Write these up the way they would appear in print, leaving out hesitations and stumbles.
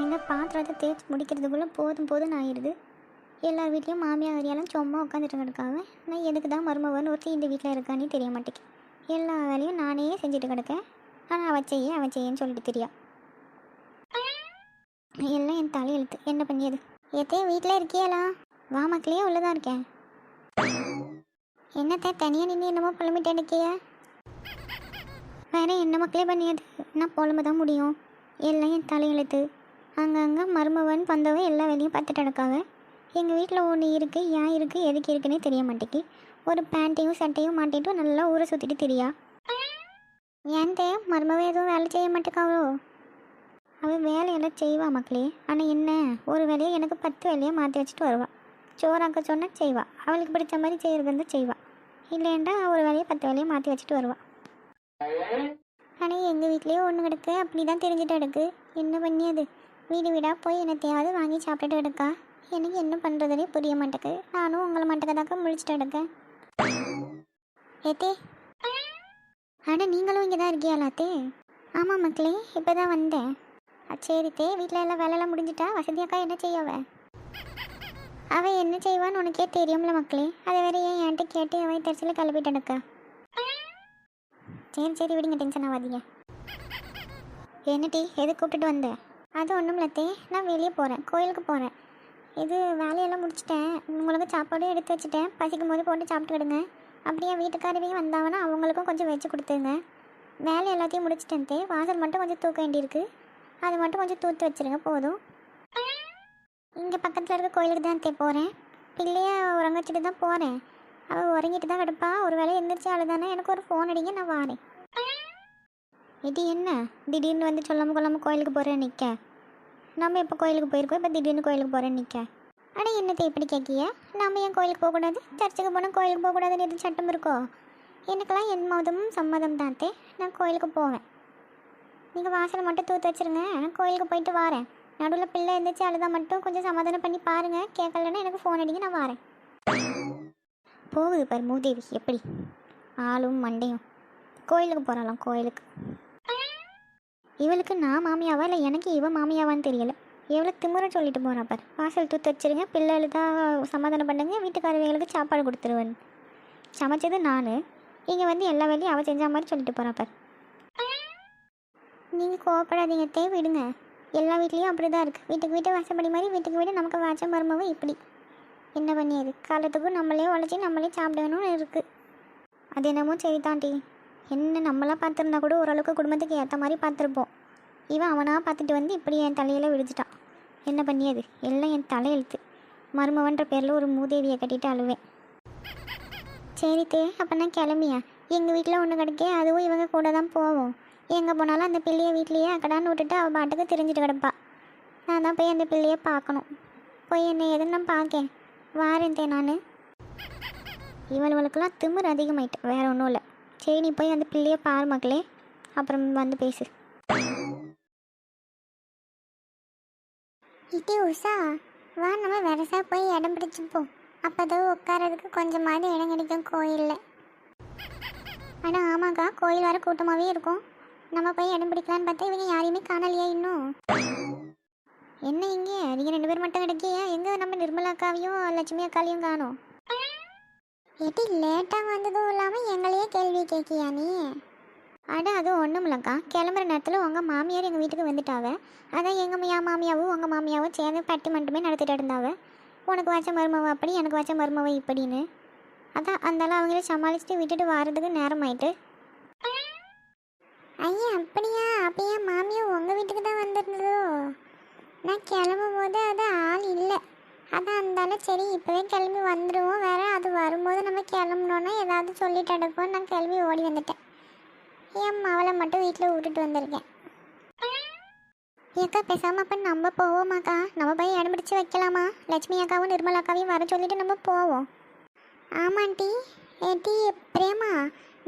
எங்கள் பாத்திரத்தை தேய்ச்சி முடிக்கிறதுக்குள்ளே போதும் போதும்னு ஆயிடுது. எல்லார் வீட்லேயும் மாமியார் அரியாலும் சும்மா உட்காந்துட்டு கிடக்காங்க. நான் எதுக்கு தான் மருமகன் ஒருத்தி இந்த வீட்டில் இருக்கானே தெரிய மாட்டேங்குது. எல்லா வேலையும் நானே செஞ்சுட்டு கிடக்கேன். ஆனால் அவச்சேன்னு சொல்லிட்டு தெரியா. எல்லாம் என் தலையெழுத்து. என்ன பண்ணியது? எத்தையும் வீட்டில் இருக்கியாளா? வா மக்களையே உள்ளதான் இருக்கேன். என்னத்தை தனியாக நின்று என்னமோ புலம்பிட்டு எடுக்கிய? வேற என்ன மக்களே பண்ணியது? நான் புலம்ப தான் முடியும். எல்லாம் என் தலையெழுத்து. அங்கங்கே மருமவன் வந்தவன் எல்லா வேலையும் பார்த்துட்டு நடக்காங்க. எங்கள் வீட்டில் ஒன்று இருக்குது, ஏன் இருக்குது, எதுக்கு இருக்குன்னே தெரிய மாட்டேங்கி. ஒரு பேண்ட்டையும் சட்டையும் மாட்டிட்டு நல்லா ஊரை சுற்றிட்டு தெரியா. ஏன் மருமவன் எதுவும் வேலை செய்ய மாட்டேக்காவோ? அவள் வேலையெல்லாம் செய்வா மக்களே. ஆனால் என்ன, ஒரு வேலையை எனக்கு 10 வேலையை மாற்றி வச்சுட்டு வருவாள். சோறாக்க சொன்னால் செய்வா. அவளுக்கு பிடிச்ச மாதிரி செய்கிறது வந்து செய்வா. இல்லைண்டா ஒரு வேலையை 10 வேலையை மாற்றி வச்சுட்டு வருவாள். ஆனால் எங்கள் வீட்லேயே ஒன்று கிடக்கு. அப்படி தான் தெரிஞ்சுட்டு கிடக்கு. என்ன பண்ணியது? வீடு வீடாக போய் என்னத்தையாவது வாங்கி சாப்பிட்டுட்டு கிடக்கா. எனக்கு என்ன பண்ணுறதுனே புரிய மாட்டேக்கு. நானும் உங்களை மாட்டேக்கதாக்க முழிச்சிட்டு கிடக்கேன். ஏத்தே, ஆனால் நீங்களும் இங்கே தான் இருக்கியாலாத்தே? ஆமாம் மக்களே, இப்போ தான் வந்தேன். சரித்தே, வீட்டில் எல்லாம் வேலையெல்லாம் முடிஞ்சிட்டா? வசதியாக்கா என்ன செய்யவ? அவள் என்ன செய்வான்னு உனக்கே தெரியும்ல மக்களே. அதை வேற ஏன் என்கிட்ட கேட்டு அவன் தெரிசல கிளப்பிட்டு எடுக்கா. சரி விடுங்க, டென்ஷன் ஆகாதீங்க. என்ன டீ, எது கூப்பிட்டுட்டு வந்தேன்? அது ஒன்றும் இல்லத்தே, நான் வெளியே போகிறேன், கோயிலுக்கு போகிறேன். இது வேலையெல்லாம் முடிச்சிட்டேன். உங்களுக்கு சாப்பாடும் எடுத்து வச்சுட்டேன். பசிக்கும் போது போட்டு சாப்பிட்டுக்கிடுங்க. அப்படியே வீட்டுக்காரவையும் வந்தாங்கன்னா அவங்களுக்கும் கொஞ்சம் வச்சு கொடுத்துருங்க. வேலை எல்லாத்தையும் முடிச்சிட்டேன் தே. வாசல் மட்டும் கொஞ்சம் தூக்க வேண்டியிருக்கு. அது மட்டும் கொஞ்சம் தூத்து வச்சுருங்க போதும். இங்கே பக்கத்தில் இருக்க கோயிலுக்கு தான் தே போகிறேன். பிள்ளையை உறங்க வச்சுட்டு தான் போகிறேன். அவள் உறங்கிட்டு தான் கிடப்பா. ஒரு வேலை எந்திரிச்சு அழுதானே எனக்கு ஒரு ஃபோன் அடிங்க, நான் வாரேன். இது என்ன திடீர்னு வந்து சொல்லாமல் கொள்ளாமல் கோயிலுக்கு போகிறேன்னு நிற்க? நம்ம எப்போ கோயிலுக்கு போயிருக்கோம், இப்போ திடீர்னு கோயிலுக்கு போகிறேன்னு நிற்க? ஆனால் என்னத்தை எப்படி கேட்கிய? நம்ம ஏன் கோயிலுக்கு போகக்கூடாது? சர்ச்சுக்கு போனால் கோயிலுக்கு போகக்கூடாதுன்னு எதுவும் சட்டம் இருக்கோ? எனக்கெல்லாம் என் மதமும் சம்மதம் தான்த்தே. நான் கோயிலுக்கு போவேன். நீங்கள் வாசலை மட்டும் தூத்து வச்சுருங்க. நான் கோயிலுக்கு போயிட்டு வரேன். நடுவில் பிள்ளை எழுந்திரிச்சு அழுதா மட்டும் கொஞ்சம் சமாதானம் பண்ணி பாருங்கள். கேட்கலன்னா எனக்கு ஃபோன் அடிங்க, நான் வரேன். போகுது பாரு மூதேவி எப்படி, ஆளும் மண்டையும். கோயிலுக்கு போகிறாளாம், கோயிலுக்கு. இவளுக்கு நான் மாமியாவா இல்லை எனக்கு இவன் மாமியாவான்னு தெரியலை. எவ்வளோ திமுறை சொல்லிட்டு போகிறா பார். வாசல் தூத்து வச்சுருங்க, பிள்ளைகளுக்கு தான் சமாதானம் பண்ணுங்க, வீட்டுக்காரர்களுக்கு சாப்பாடு கொடுத்துருவேன். சமைச்சது நான். இங்கே வந்து எல்லா வேலையும் அவள் செஞ்ச மாதிரி சொல்லிட்டு போகிறா பார். நீங்கள் கோவப்படாதீங்க தே, விடுங்க. எல்லா வீட்லேயும் அப்படி தான் இருக்குது. வீட்டுக்கு வீட்டு வாசப்படி மாதிரி வீட்டுக்கு வீடு நமக்கு வாச்ச மருமவும் இப்படி. என்ன பண்ணியது? காலத்துக்கும் நம்மளே உழைச்சி நம்மளே சாப்பிடணும்னு இருக்குது. அது என்னமோ சரிதான்டி. என்ன நம்மளாம் பார்த்துருந்தா கூட ஓரளவுக்கு குடும்பத்துக்கு ஏற்ற மாதிரி பார்த்துருப்போம். இவன் அவனாக பார்த்துட்டு வந்து இப்படி என் தலையில் விழிச்சிட்டான். என்ன பண்ணியது? எல்லாம் என் தலையெழுத்து. மருமவன்ற பேரில் ஒரு மூதேவியை கட்டிட்டு அழுவேன். சரித்தே, அப்போ நான் கிளம்பியா? எங்கள் வீட்டில் ஒன்று கிடைக்கே, அதுவும் இவங்க கூட தான் போவோம். எங்கே போனாலும் அந்த பிள்ளையை வீட்லேயே அக்கடான்னு விட்டுட்டு அவள் பாட்டுக்கு தெரிஞ்சுட்டு கிடப்பா. நான் தான் போய் அந்த பிள்ளையை பார்க்கணும். போய் என்ன எதுன்னு நான் பார்க்கேன். வாரேன் தே நான். இவளுக்கெல்லாம் திமிரு அதிகமாயிட்டு, வேறு ஒன்றும் இல்லை. சரி, நீ போய் அந்த பிள்ளையை பாரு மக்களே, அப்புறம் வந்து பேசு. இட்டி உஷா, வா நம்ம வெரசா போய் இடம் பிடிச்சிப்போம். அப்போதான் உட்காரதுக்கு கொஞ்சமாவது இடம் கிடைக்கும் கோயிலில். ஆனால் ஆமாக்கா, கோயில் வர கூட்டமாகவே இருக்கும். நம்ம போய் இடம் பிடிக்கலான்னு பார்த்தா இவங்க யாரையுமே காணலையா இன்னும்? என்ன இங்கே நீங்கள் 2 பேர் மட்டும் கிடைக்கியா? எங்கே நம்ம நிர்மலாக்காவையும் லட்சுமி அக்காலையும் காணும்? ஏட்டி லேட்டாக வந்ததும் இல்லாமல் எங்களையே கேள்வி கேட்கியா நீ? அட அது ஒன்றும் இல்லைக்கா, கிளம்புற நேரத்தில் உங்கள் மாமியார் எங்கள் வீட்டுக்கு வந்துட்டாவ. அதான் எங்கள் மாமியாவும் உங்கள் மாமியாவும் சேர்ந்து பட்டி மட்டுமே நடத்திட்டு இருந்தாவ. உனக்கு வச்ச மருமவை அப்படி, எனக்கு வச்ச மருமவை இப்படின்னு. அதான் அந்தாலும் அவங்கள சமாளிச்சுட்டு விட்டுட்டு வர்றதுக்கு நேரம் ஆயிட்டு. ஐயா அப்படியா? அப்போ மாமியா உங்கள் வீட்டுக்கு தான் வந்துருந்ததோ? நான் கிளம்பும் போது அது ஆள் இல்லை. அதான் இருந்தாலும் சரி இப்போவே கிளம்பி வந்துடுவோம். வேறு அது வரும்போது நம்ம கிளம்புனோன்னா ஏதாவது சொல்லிட்டு எடுப்போம். நான் கிளம்பி ஓடி வந்துட்டேன். என் அவளை மட்டும் வீட்டில் விட்டுட்டு வந்திருக்கேன். ஏக்கா பேசாமல் அப்போ நம்ம போவோமாக்கா? நம்ம போய் இடம் பிடிச்சி வைக்கலாமா? லட்சுமி அக்காவும் நிர்மலா அக்காவையும் வர சொல்லிட்டு நம்ம போவோம். ஆமாண்டி. ஏட்டி பிரேமா,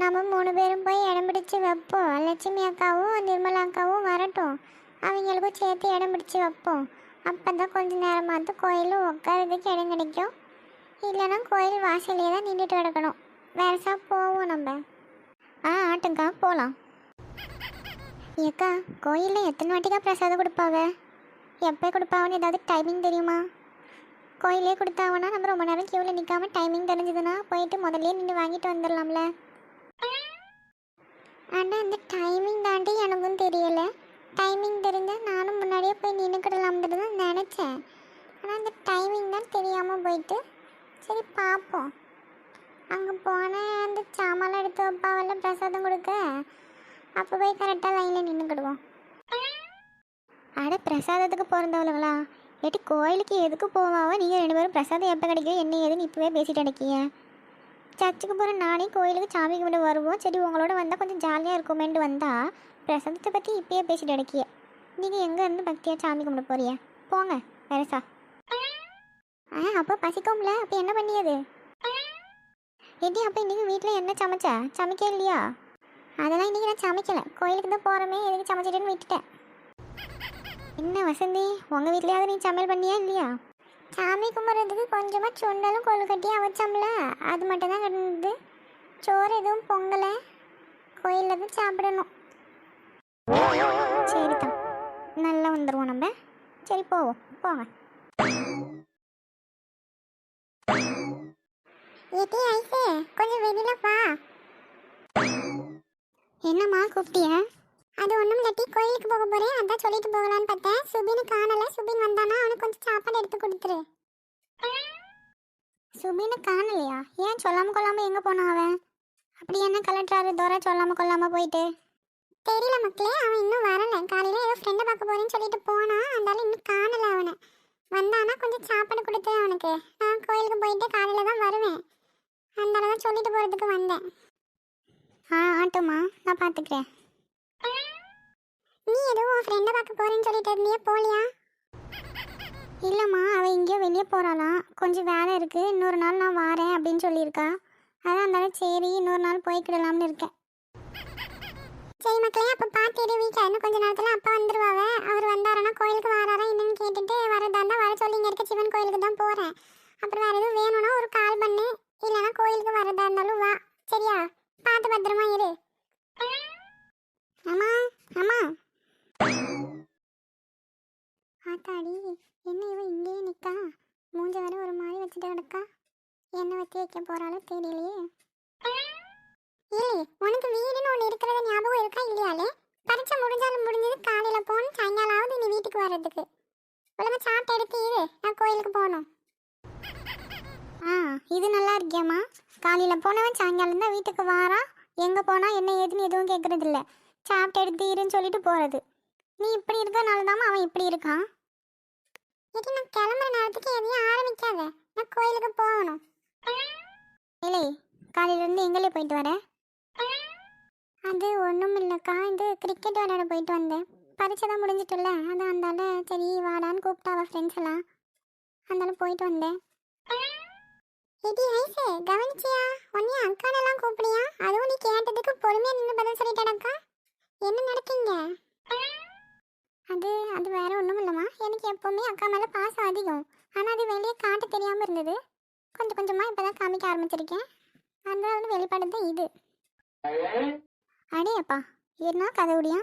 நம்ம 3 பேரும் போய் இடம் பிடிச்சி வைப்போம். லட்சுமி அக்காவும் நிர்மலா அக்காவும் வரட்டும், அவங்களுக்கும் சேர்த்து இடம் பிடிச்சி வைப்போம். அப்போ தான் கொஞ்சம் நேரமாவது கோயிலும் உட்காரதுக்கு இடம் கிடைக்கும். இல்லைன்னா கோயில் வாசலே தான் நின்றுட்டு கிடக்கணும். வேறசா போவோம் நம்ம. ஆட்டுங்கக்கா போகலாம். ஏக்கா கோயிலில் எத்தனை வாட்டிக்கா பிரசாதம் கொடுப்பாவ? எப்போ கொடுப்பாவன்னு ஏதாவது டைமிங் தெரியுமா? கோயிலே கொடுத்தாவனா நம்ம ரொம்ப நேரம் க்யூவில் நிற்காம டைமிங் தெரிஞ்சதுன்னா போயிட்டு முதல்ல நின்று வாங்கிட்டு வந்துடலாம்ல. ஆனால் அந்த டைமிங் தாண்டி எனக்கும் தெரியலை. டைமிங் தெரிஞ்சால் நானும் முன்னாடியே போய் நின்றுக்கிடலாம்னு தான் நினச்சேன். ஆனால் அந்த டைமிங் தான் தெரியாமல் போயிட்டு சரி பார்ப்போம். அங்கே போனேன், அந்த சாமான்லாம் எடுத்து வைப்பாவெல்லாம் பிரசாதம் கொடுக்க, அப்போ போய் கரெக்டாக லைனில் நின்றுக்கிடுவோம். அட பிரசாதத்துக்கு பிறந்தவளுங்களா? ஏட்டி கோயிலுக்கு எதுக்கு போவாவோ? நீங்கள் 2 பேரும் பிரசாதம் எப்போ கிடைக்கும் என்ன ஏதுன்னு இப்போவே பேசிட்டு அடைக்கிய. சர்ச்சுக்கு போகிற நானே கோயிலுக்கு சாமி கும்பிட வருவோம், சரி உங்களோட வந்தால் கொஞ்சம் ஜாலியாக இருக்குமேன்ட்டு வந்தால் பிரசாதத்தை பற்றி இப்போயே பேசிட்டு அடைக்கிய. நீங்கள் எங்கே இருந்து பக்தியாக சாமி கும்பிட போறிய? போங்க பெருசா. அப்போ பசிக்கும்ல, அப்போ என்ன பண்ணியது? ஏட்டி அப்போ இன்றைக்கி வீட்டில் என்ன சமைச்சா? சமைக்க இல்லையா? அதெல்லாம் இன்றைக்கி நான் சமைக்கலை, கோயிலுக்கு தான் போகிறோமே, எதுக்கு சமைச்சிட்டேன்னு விட்டுட்டேன். என்ன வசந்தி, உங்கள் வீட்லையாவது நீ சமையல் பண்ணியா இல்லையா? சாமி கும்பிட்றதுக்கு கொஞ்சமாக சுண்டலும் கொழுக்கட்டியும் வச்சோம்ல, அது மட்டும் தான் கிடந்தது. சோறு எதுவும் பொங்கலை, கோயிலில் தான் சாப்பிடணும். சரி தான், நல்லா வந்துடுவோம் நம்ம. சரி போவோம், போங்க. ஏட்டி ஐசே, கொஞ்சம் வெளியில வா. என்னம்மா கூப்பிட்டிய? அது ஒன்றும் இல்லாட்டி கோயிலுக்கு போக போகிறேன், அதான் சொல்லிட்டு போகலான்னு பார்த்தேன். சுபினை காணலை, சுபின் வந்தானா அவனுக்கு கொஞ்சம் சாப்பாடு எடுத்து கொடுத்துரு. சுபினை காணலையா? ஏன் சொல்லாமல் கொள்ளாமல் எங்கே போனான் அவன்? அப்படி என்ன கலட்டுறாரு தோரா சொல்லாமல் கொள்ளாமல் போயிட்டு? தெரியல மக்களே, அவன் இன்னும் வரலை. காலையில் ஏதோ ஃப்ரெண்டை பார்க்க போகிறேன்னு சொல்லிட்டு போனான், அதனால இன்னும் காணலை அவனை. வந்தானா கொஞ்சம் சாப்பாடு கொடுத்தேன் அவனுக்கு. நான் கோயிலுக்கு போயிட்டு காலையில் தான் வருவேன், அதனால தான் சொல்லிட்டு போகிறதுக்கு வந்தேன். ஆட்டோமா, நான் பார்த்துக்கிறேன். நீ எதுவும் உன் ஃப்ரெண்டை பார்க்க போகிறேன்னு சொல்லிட்டு இருந்தியே, போலியா? இல்லைம்மா, அவள் எங்கேயோ வெளியே போகிறாளாம், கொஞ்சம் வேலை இருக்குது, இன்னொரு நாள் நான் வரேன் அப்படின்னு சொல்லியிருக்கா. அதான் இருந்தாலும் சரி இன்னொரு நாள் போய்க்கிடலாம்னு இருக்கேன். சரி மக்களே, அப்போ பார்த்துட்டு வீட்டில் இன்னும் கொஞ்சம் நேரத்தில் அப்பா வந்துடுவாங்க. அவர் வந்தாரன்னா கோயிலுக்கு வராரா என்னன்னு கேட்டுட்டு வரதா இருந்தால் வர சொல்லி இங்கே இருக்க சிவன் கோயிலுக்கு தான் போகிறேன். அப்புறம் வேறு எதுவும் வேணும்னா ஒரு கால் பண்ணு, இல்லைனா கோயிலுக்கு வரதா இருந்தாலும் வா. சரியா? பார்த்து பத்திரமா இரு. அம்மா அம்மா. ஆத்தாடி, என்ன இவன் இங்கேயே நிற்கா? மூஞ்ச வேற ஒரு மாதிரி வச்சுட்டு கிடக்கா. என்ன வச்சு வைக்க போகிறாலோ தெரியலையே. இல்லை, உனக்கு வீடுன்னு ஒன்று இருக்கிறத ஞாபகம் இருக்கா இல்லையாலே? பரீட்சை முடிஞ்சாலும் முடிஞ்சது, காலையில் போகணும், சாயங்காலாவது நீ வீட்டுக்கு வர்றதுக்கு. ஒழுங்கா சாப்பிட்டு எடுத்து இரு, நான் கோயிலுக்கு போகணும். இது நல்லா இருக்கியாம்மா? காலையில் போனவன் சாயங்காலம் தான் வீட்டுக்கு வாரான், எங்கே போனால் என்ன ஏதுன்னு எதுவும் கேட்குறது இல்லை, சாப்பிட்டு எடுத்து இருன்னு சொல்லிட்டு போகிறது. நீ இப்படி இருக்கிறனால தாம்மா அவன் இப்படி இருக்கான். இது நான் கிளம்புற நேரத்துக்கு எதையும் ஆரம்பிக்காத, நான் கோயிலுக்கு போகணும். இல்லை, காலையிலேருந்து எங்களே போயிட்டு வரேன். அது ஒன்றும் இல்லைக்கா, இது கிரிக்கெட் விளையாட போயிட்டு வந்தேன். பரீட்சை தான் முடிஞ்சிட்டுல, அதான் அந்தால சரி வாடான்னு கூப்பிட்டாவ ஃப்ரெண்ட்ஸ் எல்லாம், அந்தால போயிட்டு வந்தேன். ஏடி ஐசே, கவனிச்சியா? உன்னைய அக்கானெல்லாம் கூப்பிடியா? அதுவும் நீ கேட்டதுக்கு பொறுமையாக நின்று பதில் சொல்லிட்டேனக்கா. என்ன நடக்கீங்க? அது வேற ஒன்றும் இல்லைம்மா, எனக்கு எப்போவுமே அக்கா மேலே பாசம் அதிகம். ஆனால் அது வெளியே காட்ட தெரியாமல் இருந்தது, கொஞ்சம் கொஞ்சமாக இப்போ தான் காமிக்க ஆரம்பிச்சிருக்கேன். அந்த வெளிப்பாடு தான் இது. அடே அப்பா, என்ன கதை விடியா?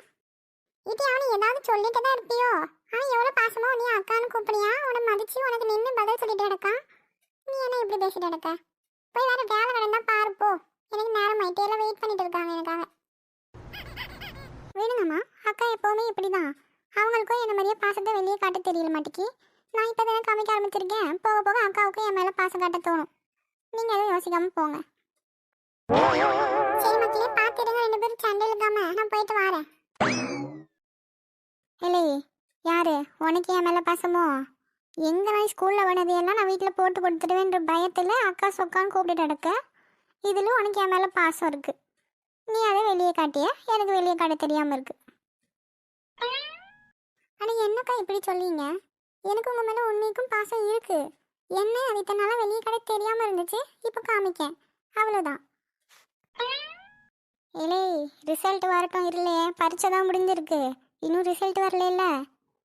இது அவனை ஏதாவது சொல்லிட்டு தான் இருப்பியோ? அவன் எவ்வளோ பாசமாக நீ அக்கான்னு கூப்பிடியா? உன்னை மதிச்சு உனக்கு நின்று பதில் சொல்லிட்டு கிடக்கா. நீ என்ன இப்படி பேசிட்டு கிடக்க? போய் வேற வேலை கிடந்தா பாருப்போ, எனக்கு நேரம் ஆயிட்டேல வெயிட் பண்ணிட்டு இருக்காங்க எனக்காக. வேணுங்கம்மா, அக்கா எப்போவுமே இப்படி தான், அவங்களுக்கும் என்ன மாதிரியே பாசத்தை வெளியே காட்ட தெரியல மாட்டேக்கி. நான் இப்போ தானே காமிக்க ஆரம்பிச்சிருக்கேன், போக போக அக்காவுக்கும் என் மேலே பாசம் காட்ட தோணும். நீங்கள் எதுவும் யோசிக்காமல் போங்க. சரி மக்களே, பார்த்துடுங்க, 2 பேரும் சண்டை இழுக்காம நான் போயிட்டு வரேன். இல்லை யாரு உனக்கு என் மேலே பாசமோ? எங்கே நான் ஸ்கூலில் வனதையெல்லாம் நான் வீட்டில் போட்டு கொடுத்துடுவேன்ற பயத்தில் அக்கா சொக்கான்னு கூப்பிட்டு நடக்க, இதில் உனக்கு என் மேலே பாசம் இருக்குது. நீ அதை வெளியே காட்டிய, எனக்கு வெளியே காட்ட தெரியாமல் இருக்கு. ஆனால் என்னக்கா இப்படி சொல்லிங்க? எனக்கு உங்கள் மேலே உண்மைக்கும் பாசம் இருக்குது. என்ன அது இத்தனை நாளாக வெளியே காட்ட தெரியாமல் இருந்துச்சு, இப்போ காமிக்கேன், அவ்வளோதான். இல்லை ரிசல்ட் வரட்டும், இல்லையே பரீட்சை தான் முடிஞ்சிருக்கு, இன்னும் ரிசல்ட் வரல,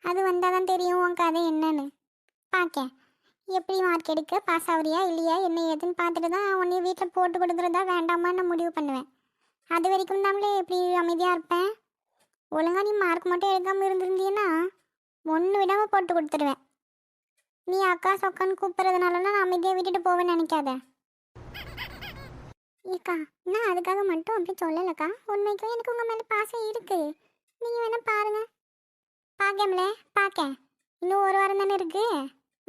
அது வந்தால் தான் தெரியும் உன் கதை என்னன்னு. பார்க்கேன் எப்படி மார்க் எடுக்க, பாஸ் ஆகுறியா இல்லையா என்ன ஏதுன்னு பார்த்துட்டு தான் உன்னைய வீட்டில் போட்டு கொடுக்குறதா வேண்டாமான்னு நான் முடிவு பண்ணுவேன். அது வரைக்கும் தாங்களே எப்படி அமைதியாக இருப்பேன். ஒழுங்காக நீ மார்க் மட்டும் எடுக்காமல் இருந்திருந்தீன்னா ஒன்று விடாமல் போட்டு கொடுத்துருவேன். நீ அக்கா சொக்கான்னு கூப்பிட்றதுனாலலாம் நான் அமைதியாக விட்டுட்டு போவேன்னு நினைக்காத. ஏக்கா நான் அதுக்காக மட்டும் அப்படி சொல்லலக்கா. உண்மைக்கும் எனக்கு உங்கள் மேலே பாசம் இருக்குது. நீங்கள் வேணால் பாருங்க. பார்க்கம்லே பார்க்க. இன்னும் ஒரு வாரம் தானே இருக்குது.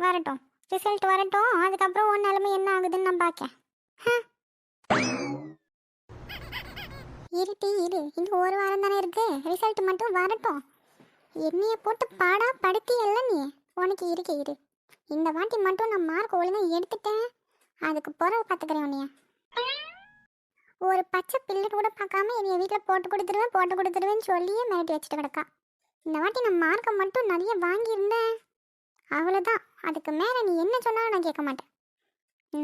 வரட்டும், ரிசல்ட் வரட்டும். அதுக்கப்புறம் உன் நிலைமை என்ன ஆகுதுன்னு நான் பார்க்கேன். இருட்டி இரு, இன்னும் ஒரு வாரம் தானே இருக்குது. ரிசல்ட் மட்டும் வரட்டும். என்னையை போட்டு பாடா படுத்தி இல்லை நீ. உனக்கு இருக்கு இரு. இந்த வாட்டி மட்டும் நான் மார்க் ஒழுங்காக எடுத்துட்டேன். அதுக்கு பிறகு பார்த்துக்கிறேன் உன்னைய. ஒரு பச்சை பிள்ளை கூட பார்க்காம என்னைய வீட்டில் போட்டு கொடுத்துருவேன்னு சொல்லியே மிரட்டி வச்சுட்டு கிடக்கா. இந்த வாட்டி நான் மார்க்கை மட்டும் நிறைய வாங்கியிருந்தேன். அவ்வளோதான். அதுக்கு மேலே நீ என்ன சொன்னாலும் நான் கேட்க மாட்டேன்.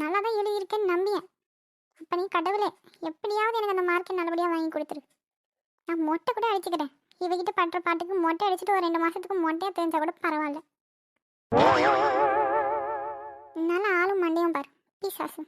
நல்லா தான் எழுதியிருக்கேன்னு நம்பியேன். அப்போ நீ கடவுளே எப்படியாவது எனக்கு அந்த மார்க்கை நல்லபடியாக வாங்கி கொடுத்துரு. நான் மொட்டை கூட அடிச்சுக்கிறேன். இவகிட்ட படுற பாட்டுக்கு மொட்டை அடிச்சுட்டு ஒரு 2 மாதத்துக்கு மொட்டையாக தெரிஞ்சா கூட பரவாயில்ல. என்னால் ஆளும் மண்டையும் பாரு. பீசாசு.